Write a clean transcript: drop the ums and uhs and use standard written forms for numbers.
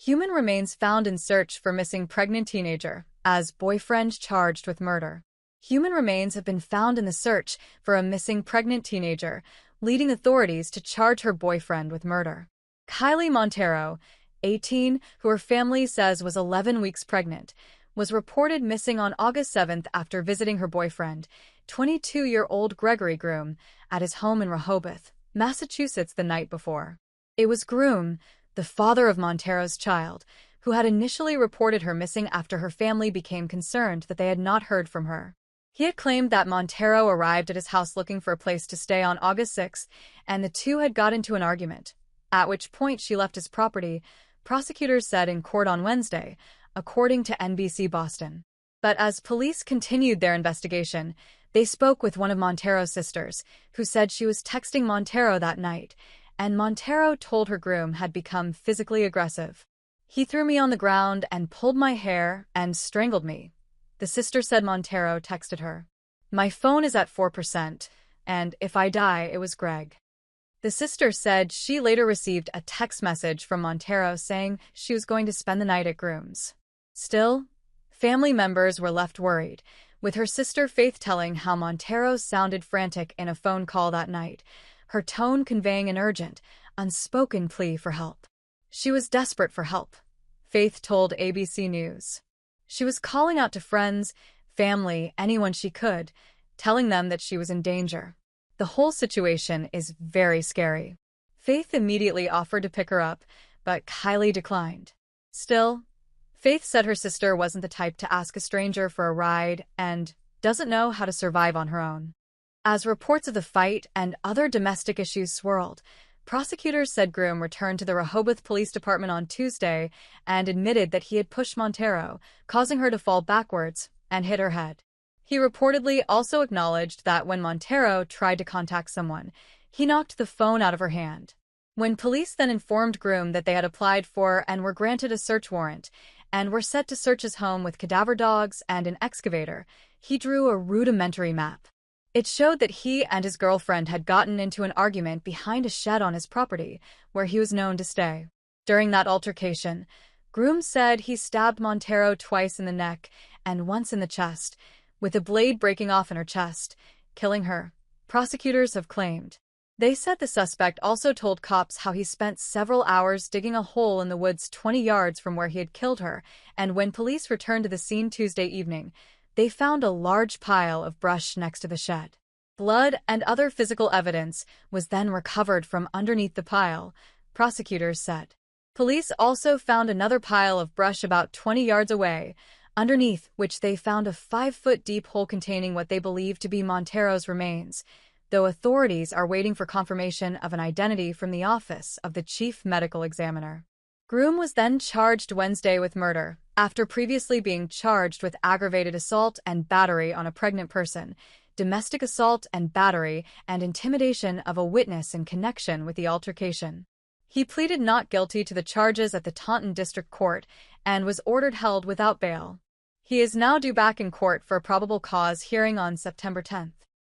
Human remains found in search for missing pregnant teenager, as boyfriend charged with murder. Human remains have been found in the search for a missing pregnant teenager, leading authorities to charge her boyfriend with murder. Kylee Monteiro, 18, who her family says was 11 weeks pregnant, was reported missing on August 7th after visiting her boyfriend, 22-year-old Gregory Groom, at his home in Rehoboth, Massachusetts the night before. It was Groom, the father of Monteiro's child, who had initially reported her missing after her family became concerned that they had not heard from her. He had claimed that Monteiro arrived at his house looking for a place to stay on August 6, and the two had got into an argument, at which point she left his property, prosecutors said in court on Wednesday, according to NBC Boston. But as police continued their investigation, they spoke with one of Monteiro's sisters, who said she was texting Monteiro that night, and Monteiro told her Groom had become physically aggressive. "He threw me on the ground and pulled my hair and strangled me," the sister said Monteiro texted her. "My phone is at 4%, and if I die, it was Greg." The sister said she later received a text message from Monteiro saying she was going to spend the night at Groom's. Still, family members were left worried, with her sister Faith telling how Monteiro sounded frantic in a phone call that night, her tone conveying an urgent, unspoken plea for help. She was desperate for help, Faith told ABC News. She was calling out to friends, family, anyone she could, telling them that she was in danger. "The whole situation is very scary." Faith immediately offered to pick her up, but Kylee declined. Still, Faith said her sister wasn't the type to ask a stranger for a ride and doesn't know how to survive on her own. As reports of the fight and other domestic issues swirled, prosecutors said Groom returned to the Rehoboth Police Department on Tuesday and admitted that he had pushed Monteiro, causing her to fall backwards and hit her head. He reportedly also acknowledged that when Monteiro tried to contact someone, he knocked the phone out of her hand. When police then informed Groom that they had applied for and were granted a search warrant and were set to search his home with cadaver dogs and an excavator, he drew a rudimentary map. It showed that he and his girlfriend had gotten into an argument behind a shed on his property, where he was known to stay. During that altercation, Groom said he stabbed Monteiro twice in the neck and once in the chest, with a blade breaking off in her chest, killing her, prosecutors have claimed. They said the suspect also told cops how he spent several hours digging a hole in the woods 20 yards from where he had killed her, and when police returned to the scene Tuesday evening, they found a large pile of brush next to the shed. Blood and other physical evidence was then recovered from underneath the pile, prosecutors said. Police also found another pile of brush about 20 yards away, underneath which they found a 5-foot-deep hole containing what they believe to be Monteiro's remains, though authorities are waiting for confirmation of an identity from the office of the chief medical examiner. Groom was then charged Wednesday with murder, after previously being charged with aggravated assault and battery on a pregnant person, domestic assault and battery, and intimidation of a witness in connection with the altercation. He pleaded not guilty to the charges at the Taunton District Court and was ordered held without bail. He is now due back in court for a probable cause hearing on September 10th.